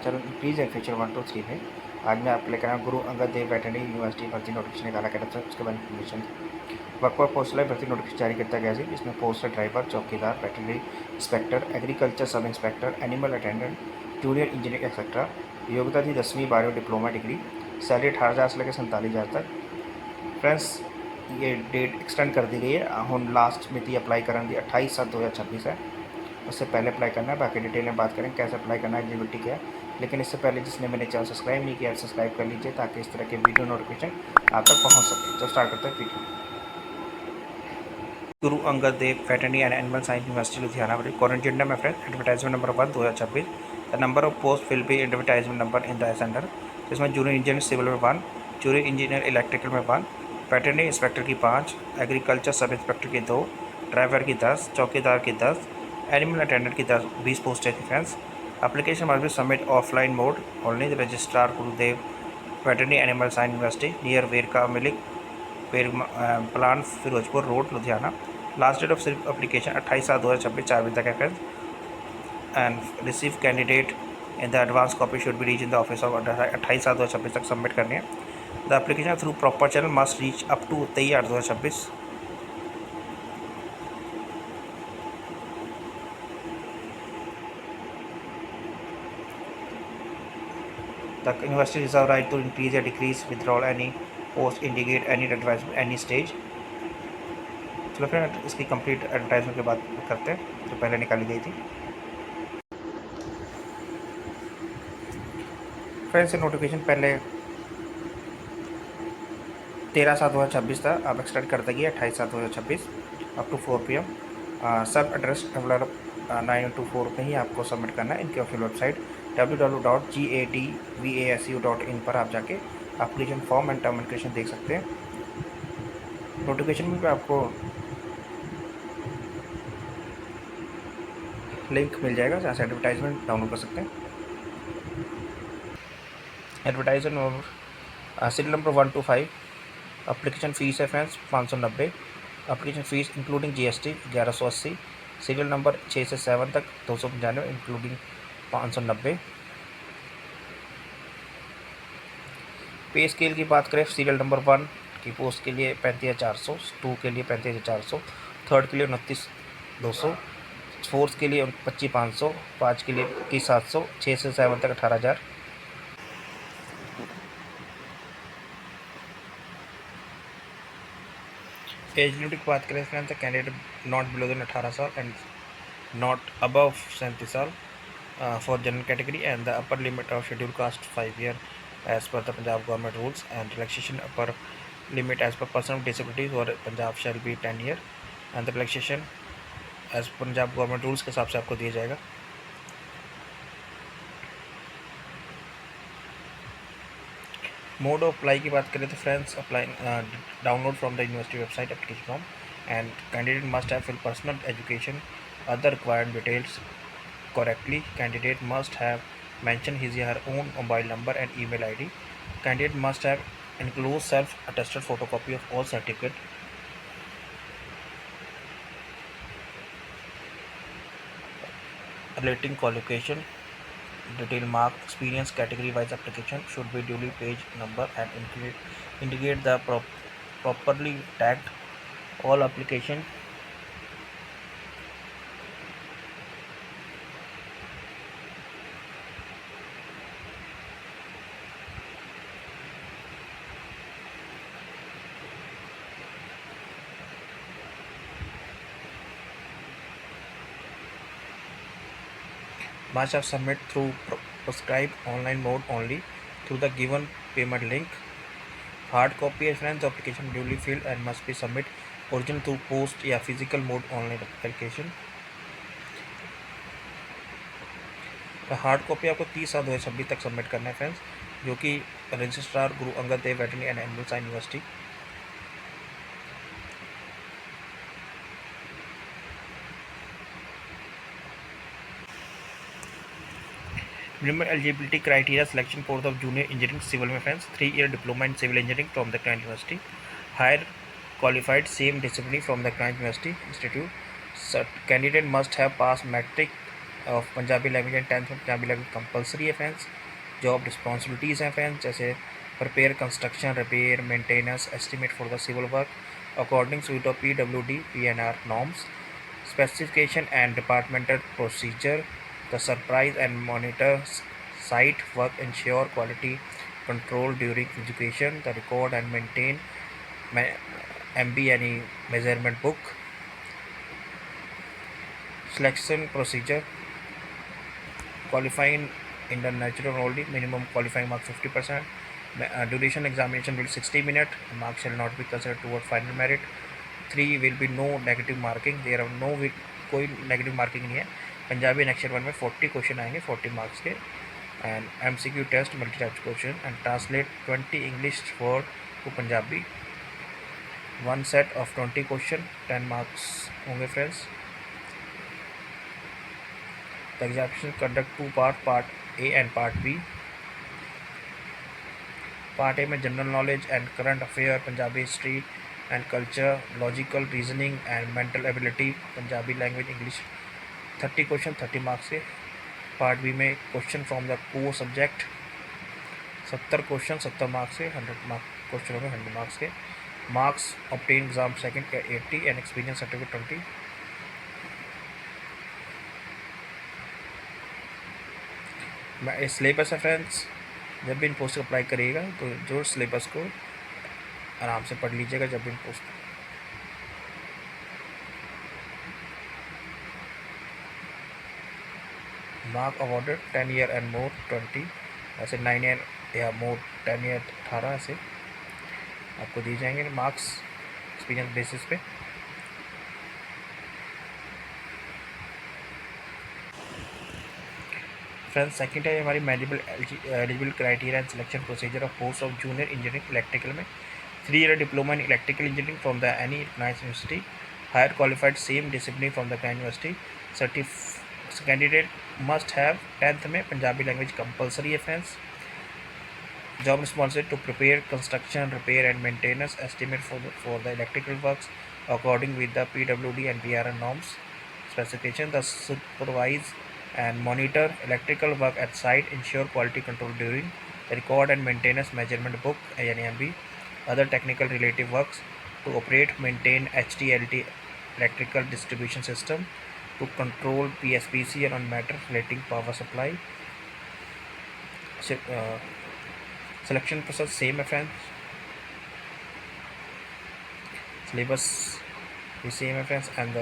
चलो please and feature 1 2 3 में आज मैं आप लेकर आया गुरु अंगद देव वेटरनरी यूनिवर्सिटी भर्ती नोटिफिकेशन निकाला गया था। उसके बाद इन्फॉर्मेशन वर्क पर पोस्टल भर्ती नोटिफिकेशन जारी करता गया है। इसमें पोस्ट ड्राइवर, चौकीदार, veterinary inspector, agriculture sub inspector, animal attendant, junior engineer etcetera. योग्यता थी 10वीं 12वीं डिप्लोमा डिग्री। सैलरी 18,000 से लेकर 47,000 तक। फ्रेंड्स ये डेट एक्सटेंड कर दी गई है। हम लास्ट मिति अप्लाई करने दी 28/7/2026 है। उससे पहले अप्लाई करना है। बाकी डिटेल में बात करें कैसे अप्लाई करना है, एलिजिबिलिटी क्या है। लेकिन इससे पहले जिसने मेरे चैनल सब्सक्राइब नहीं किया सब्सक्राइब कर लीजिए ताकि इस तरह के वीडियो नोटिफिकेशन आप तक पहुंच सके। तो स्टार्ट करते हैं video. Guru Angad Dev veterinary and animal science university Ludhiana. Current gender में friend advertisement number 1 2026। The number of post will be advertisement number in the centre. इसमें जूनियर इंजीनियर सिविल में 1, जूनियर इंजीनियर इलेक्ट्रिकल में 1, वेटरनरी इंस्पेक्टर की 5, agriculture sub inspector की 2, driver की 10, चौकीदार की 10, animal attendant की 20 पोस्ट है friends. Application must be submit offline mode only. The registrar Gurudev veterinary animal science university near Verka milk plant Firozpur road Ludhiana. Last date of application 28/7/2026 4 बजे तक है friends. And receive candidate in the advance copy should be reach in the office of 28/7/2026 तक submit करनी है। The application through proper channel must reach up to 23/8/2026। The university reserve right to increase or decrease withdrawal any post indicate any advertisement any stage। चलो फिर इसकी complete advertisement के बाद करते हैं जो पहले निकाली गई थी। फ्रेंड्स नोटिफिकेशन पहले 13/7/2026 था, अब एक्सटेंड कर दी गई 28/7/2026 अप टू 4 PM। सब एड्रेस डेवलप 924 पे ही आपको सबमिट करना है। इनकी ऑफिशियल वेबसाइट www.gatvasu.in पर आप जाके application form and term and condition देख सकते हैं। नोटिफिकेशन में भी आपको लिंक मिल जाएगा जहाँ से एडवर्टाइजमेंट डाउनलोड कर सकते हैं। Advertisement serial number 1 to 5। Application fees है friends 590। Application fees including GST 1180। Serial number 6 से 7 तक 295 इंक्लूडिंग 590। पे स्केल की बात करें सीरियल नंबर 1 की पोस्ट के लिए 35,400, 2 के लिए 35,400, थर्ड के लिए 29,200, फोर्थ के लिए 25,500, 5 के लिए 21,700, 6 से 7 तक 18,000। एज लिमिट की बात करें friends candidate not below than 18 साल एंड नॉट अबव 37 साल for general category and the upper limit of schedule caste 5 year age per the Punjab government rules and relaxation upper limit age per person with disabilities और Punjab shall be 10 year and the relaxation age Punjab government rules के हिसाब से आपको दिया जाएगा। Mode of apply की बात करें तो friends apply download from the university website application form and candidate must have fill personal education other required details correctly। Candidate must have mentioned his or her own mobile number and email ID। Candidate must have enclosed self-attested photocopy of all certificate। Relating qualification, detail mark, experience category wise application should be duly page number and indicate the properly tagged all application। Must have submit through prescribed online mode only through the given payment link। Hard copy है friends application duly filled and must be submit original through post या physical mode online application। Hard copy आपको 30/7/2026 तक submit करना है friends, जो कि registrar Guru Angad Dev veterinary and animal science university. Minimum eligibility criteria selection for the junior engineering civil में friends 3 year diploma in civil engineering from the client university. Higher qualified same discipline from the client university institute। Candidate must have passed metric of Punjabi language and 10th में Punjabi language compulsory है friends. Job responsibilities हैं friends, जैसे prepare construction, repair, maintenance estimate for the civil work according to the PWD PNR norms, specification and departmental procedure, the supervise and monitor site work, ensure quality control during education, the record and maintain MB any measurement book, selection procedure, qualifying in the natural only, minimum qualifying mark 50%, duration examination will 60 minutes, marks shall not be considered toward final merit, 3 will be no negative marking, there are no कोई negative marking नहीं है। Punjabi next year 1 में 40 question आएंगे 40 marks के, and MCQ test multi type question and translate 20 English word to Punjabi, 1 set of 20 question 10 marks होंगे friends. The examination conduct 2 part A and part B. Part A में general knowledge and current affair, Punjabi history and culture, logical reasoning and mental ability, Punjabi language English 30 question 30 marks के। Part B में question from the core subject 70 question 70 marks के, 100 mark question होंगे 100 marks के। Marks obtain exam second के 80 and experience certificate 20। Syllabus है friends, जब भी इन पोस्ट अप्लाई करिएगा तो जो सिलेबस को आराम से पढ़ लीजिएगा जब भी इन post. Mark awarded 10 year and more 20, ऐसे 9 ईयर या मोर 10 ईयर 18 से आपको दिए जाएंगे मार्क्स एक्सपीरियंस बेसिस पे। फ्रेंड्स सेकंड है हमारी eligible criteria and selection procedure of post of junior engineering electrical में 3 year diploma in electrical engineering from the any recognised university, higher qualified same discipline from the university, candidate must have 10th में Punjabi language compulsory है friends. Job responsibility to prepare construction, repair and maintenance estimate for the electrical works according with the PWD and PRN norms, specification, the supervise and monitor electrical work at site, ensure quality control during the record and maintenance measurement book (ANMB), other technical related works, to operate maintain HTLT electrical distribution system, to control PSPC and on matter relating power supply। Selection process same है friends, syllabus भी same है friends, and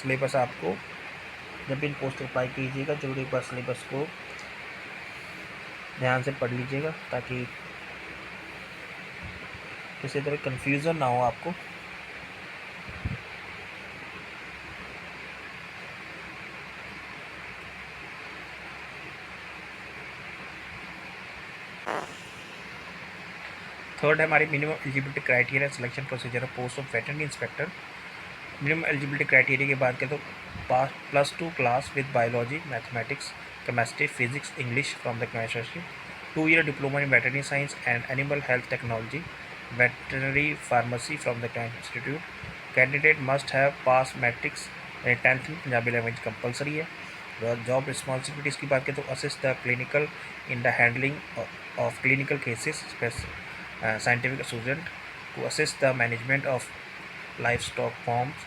syllabus आपको जब भी इन post apply कीजिएगा जरूर एक बार सिलेबस को ध्यान से पढ़ लीजिएगा ताकि किसी तरह कन्फ्यूज़न ना हो आपको। थर्ड है हमारी minimum eligibility criteria selection procedure of post of veterinary inspector. Minimum eligibility criteria की बात करें तो +2 class with biology, mathematics, chemistry, physics, English from the university, 2 year diploma in veterinary science and animal health technology, veterinary pharmacy from the institute, candidate must have pass matrix 10th में Punjabi language compulsory है। Job responsibilities की बात करें तो assist the clinical in the handling of clinical cases, scientific assistant to assist the management of livestock farms,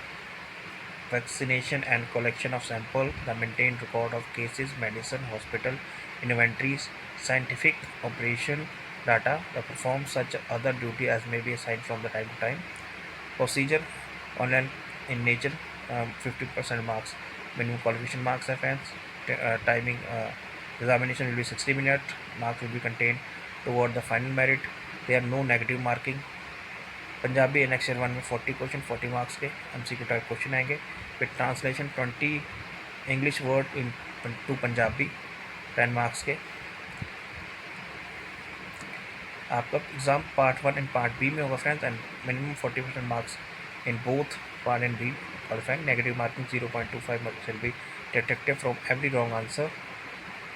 vaccination and collection of sample, the maintained record of cases, medicine, hospital inventories, scientific operation data, the perform such other duty as may be assigned from the time to time. Procedure online in nature, 50% marks, minimum qualification marks are fans, timing examination will be 60 minutes, marks will be contained toward the final merit, there are no negative marking। Punjabi next year 1 में 40 question 40 marks के MCQ type question आएंगे, फिर translation 20 English word into Punjabi 10 marks के। आपका exam part 1 and part B में होगा friends, and minimum 40% marks in both part and B qualifying, negative marking 0.25 marks will be detected from every wrong answer.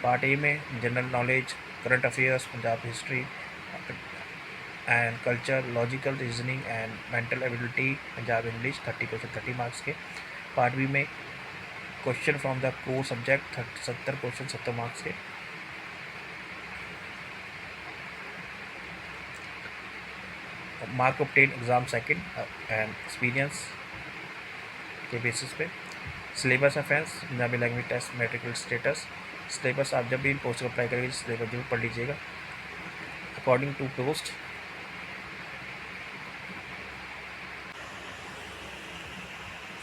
Part A में general knowledge, current affairs, Punjab history and culture, logical reasoning and mental ability, Punjab English 30 question 30 marks के। Part B में question from the core subject 70 question 70 marks के। Mark obtain exam second and experience के basis पे। Syllabus है friends, Punjabi language test metrical status. Syllabus आप जब भी post apply करेंगे सिलेबस जरूर पढ़ लीजिएगा according to post.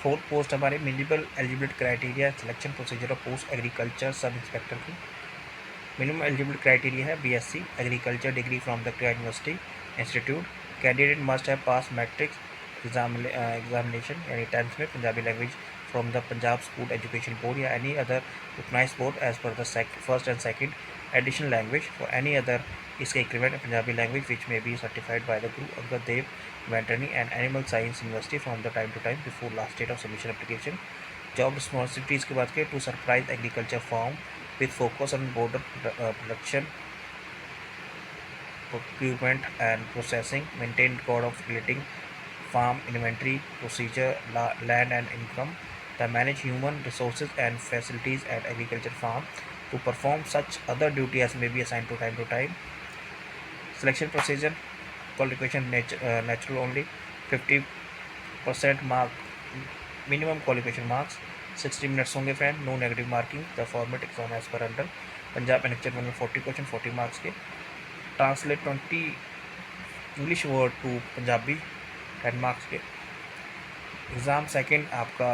Fourth post हमारे minimum eligibility criteria selection procedure of post agriculture sub inspector की। मिनिमम एलिजिबिलिटी क्राइटेरिया है BSc agriculture degree from the university institute. Candidate must have pass matric examination यानी 10th में Punjabi language from the Punjab school education board या any other recognised board as per the first and second additional language for any other इसके equivalent Punjabi language विच में be certified by the Guru Angad Dev veterinary and animal science university from the time to time before last date of submission application. Job responsibilities की बात करें to supervise agriculture farm with focus on border production, procurement and processing, maintain record of relating farm inventory, procedure, land and income, to manage human resources and facilities at agriculture farm, to perform such other duty as may be assigned to time. Selection procedure, qualification natural only, 50% mark minimum qualification marks, 60 minutes होंगे friend, no negative marking, the format exam as per under Punjab annexure में 40 question 40 marks के। Translate 20 English word to Punjabi 10 marks के। Exam second आपका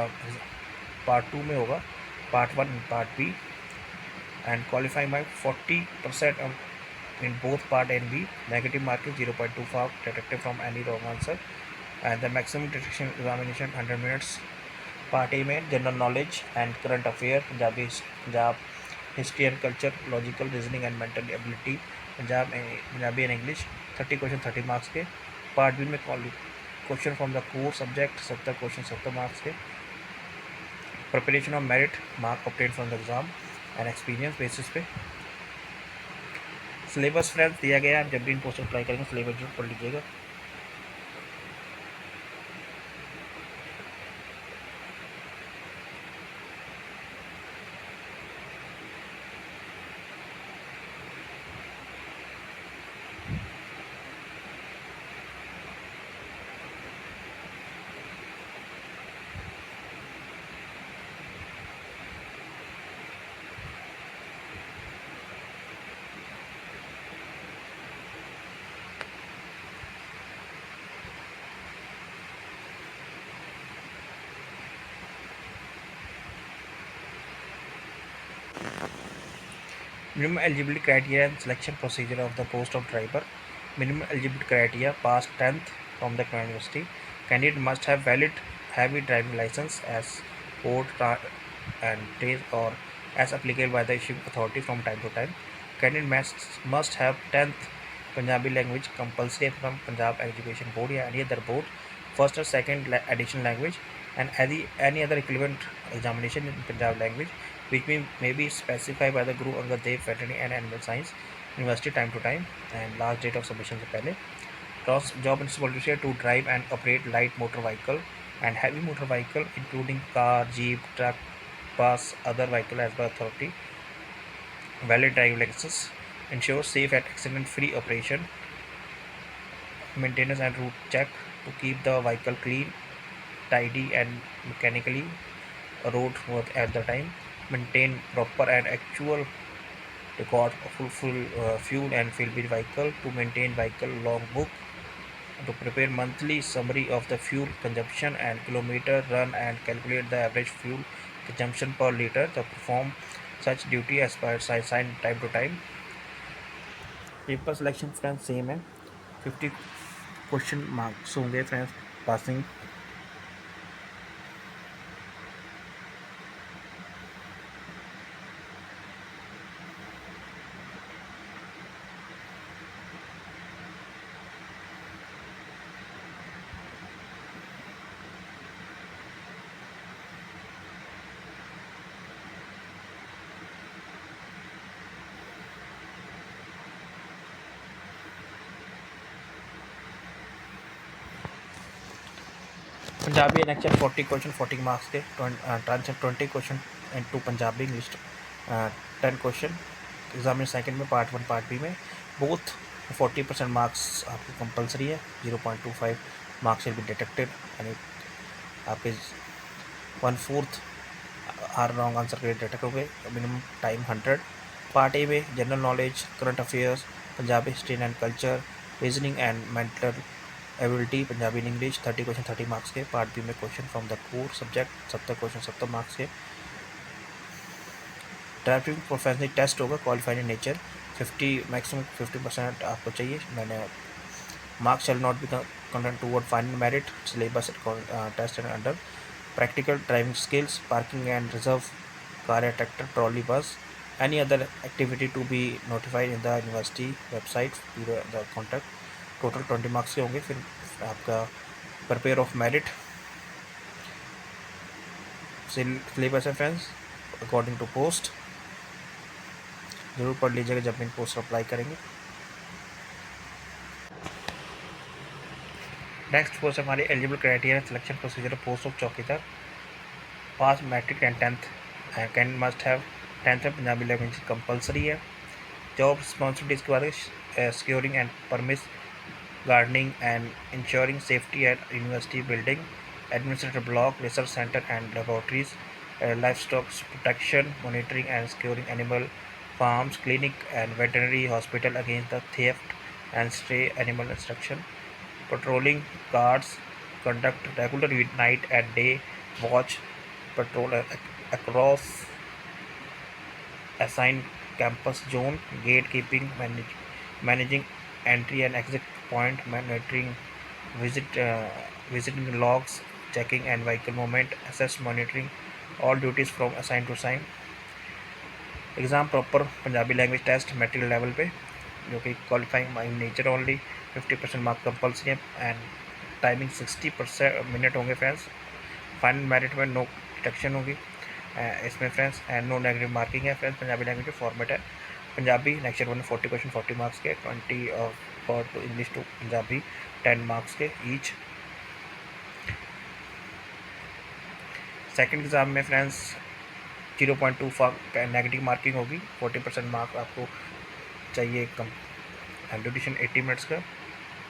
part 2 में होगा, part 1 part B and qualifying by 40% in both part and B, negative marking 0.25 deducted from any wrong answer and the maximum detection examination 100 minutes. Part A में general knowledge and current affair Punjab history and culture, logical reasoning and mental ability Punjabi and English 30 question 30 marks के। Part B में question from the core subject 70 question 70 marks के। Preparation of merit mark obtain from the exam and experience basis पे। Syllabus friends दिया गया है, जब भी इन पोस्ट अप्लाई करेंगे सिलेबस जरूर पढ़ लीजिएगा। Minimum eligibility criteria and selection procedure of the post of driver. Minimum eligibility criteria: pass 10th from the university. Candidate must have valid heavy driving license as code and days or as applicable by the issuing authority from time to time. Candidate must have 10th Punjabi language compulsory from Punjab Education Board या any other board, first or second additional language, and any other equivalent examination in Punjab language which may be specified by the Guru Angad Dev Veterinary and Animal Science University time to time and last date of submission से पहले। Job responsibility है to drive and operate light motor vehicle and heavy motor vehicle including car, jeep, truck, bus, other vehicle as per authority. Valid driving license ensure safe and accident free operation. Maintenance and route check to keep the vehicle clean, tidy and mechanically roadworthy at the time. Maintain proper and actual record of fuel and fill vehicle. To maintain vehicle logbook. To prepare monthly summary of the fuel consumption and kilometer run and calculate the average fuel consumption per liter. To perform such duty as per assigned time to time. Paper selection friends same है, 50 question marks होंगे friends passing. Punjabi annexure 40 question 40 marks के, translate 20 question into Punjabi English 10 question exam में second में part 1 part B में both 40% marks आपको compulsory है. 0.25 marks will be detected यानी आपके 1/4 आर रॉन्ग आंसर के डिटेक्ट हो गए. Minimum time 100. पार्ट ए में general knowledge, current affairs, Punjabi history and culture, reasoning and mental ability, Punjabi in English 30 question 30 marks के. पार्ट बी में question from the core subject 70 question 70 marks के. Driving professional test होगा qualified in nature 50 maximum 50% आपको चाहिए. मैंने marks shall not be content toward final merit syllabus test and under practical driving skills, parking and reserve car, tractor, trolley, bus, any other activity to be notified in the university website. The contact total 20 marks के होंगे. फिर आपका prepare of merit syllabus है friends according to post. ज़रूर पढ़ लीजिएगा जब इन पोस्ट अप्लाई करेंगे. नेक्स्ट पोस्ट हमारी eligible criteria selection procedure post of chowkidar. Pass matric and 10th can must have 10th में पंजाबी लैंग्वेज कंपलसरी है. जॉब रिस्पॉन्सिबिलिटीज़ के बाद securing and premises gardening and insuring safety at university building, administrative block, research centre and laboratories, life stock protection, monitoring and securing animal farms, clinic and veterinary hospital against the theft and stray animal instruction, patrolling guards conduct regular night and day watch patrol across assigned campus zone, gatekeeping, managing entry and exit point, monitoring visiting logs, checking and vehicle movement, assess monitoring all duties from assigned to assign. Exam proper Punjabi language test material level पे जो कि qualifying in nature only 50% mark compulsory है and timing 60% minute होंगे friends. Final merit में no detection होगी इसमें friends and no negative marking है friends. Punjabi language में फॉर्मेट है पंजाबी लेक्चर 1 40 क्वेश्चन 40 मार्क्स के, 20 for to English to Punjabi 10 marks के ईच. सेकेंड एग्ज़ाम में फ्रेंड्स 0.25 नेगेटिव मार्किंग होगी. 40% मार्क आपको चाहिए कम एंड ड्यूरेशन 80 मिनट्स का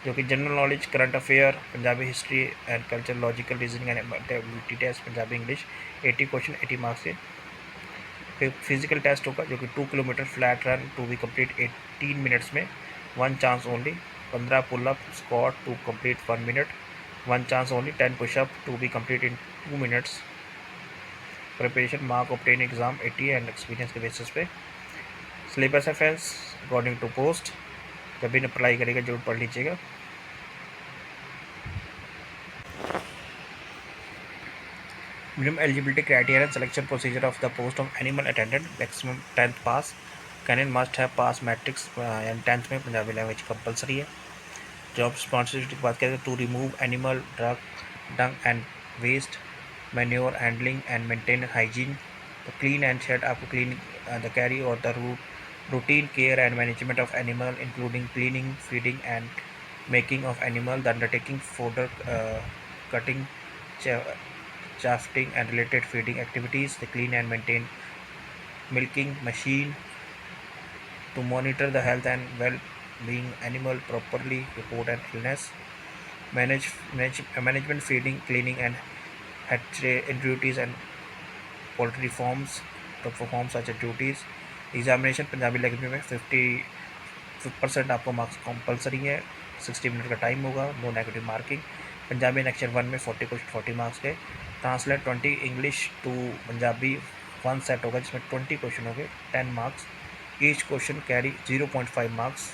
जो कि general knowledge, current affair, Punjabi history and culture, logical reasoning and ability test Punjabi English 80 question 80 marks के. फिर फिजिकल टेस्ट होगा जो कि 2 kilometre flat run to be complete 18 minutes में 1 chance only, 15 pull up squat to complete 1 minute, 1 chance only, 10 push up to be complete in 2 minutes. Preparation mark obtain exam 80 and experience के basis पे. Syllabus है friends according to post. जब भी apply करेगा जरूर पढ़ लीजिएगा. Minimum eligibility criteria selection procedure of the post of animal attendant maximum 10th pass. Candidate must have pass matrix and 10th में पंजाबी लैंग्वेज कंपलसरी है. जॉब रिस्पॉन्सिबिलिटी की बात करें तो to remove animal dung and waste, manure handling and maintain hygiene, clean and shed आपको clean the carry और the routine care and management of animal including cleaning, feeding and making of animal, the undertaking fodder cutting, chafing and related feeding activities, the clean and maintain milking machine to monitor the health and well-being animal, properly report an illness, management feeding, cleaning and hatchery duties and poultry farms to perform such duties. Examination Punjabi language में 50% आपको marks compulsory है. 60 minute का time होगा. No negative marking. Punjabi lecture 1 में 40 question 40 marks के. Translate 20 English to Punjabi 1 set होगा जिसमें 20 question होंगे 10 marks. Each question carry 0.5 marks.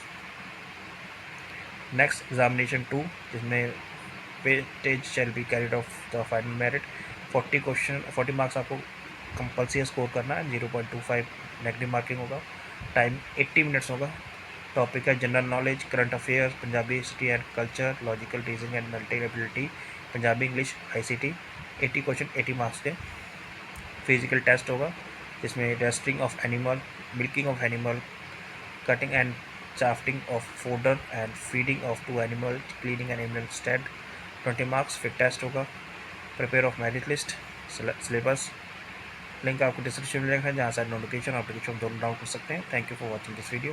Next examination 2 जिसमें weightage shall be carried of the final merit. 40 marks आपको कंपल्सरी स्कोर करना है. 0.25 नेगेटिव मार्किंग होगा. टाइम 80 मिनट्स होगा. टॉपिक है general knowledge, current affairs, Punjabi history and culture, logical reasoning and mental ability, Punjabi English ICT. 80 question 80 marks के. Physical test होगा जिसमें resting of animal, milking of animal, cutting and chaffing of fodder and feeding of 2 animal, cleaning an animal shed 20 marks. फिर test होगा. Prepare of merit list. Syllabus link आपको description में लिखा है, जहाँ से नोटिफिकेशन एप्लीकेशन दोनों डाउनलोड कर सकते हैं। Thank you for watching this video.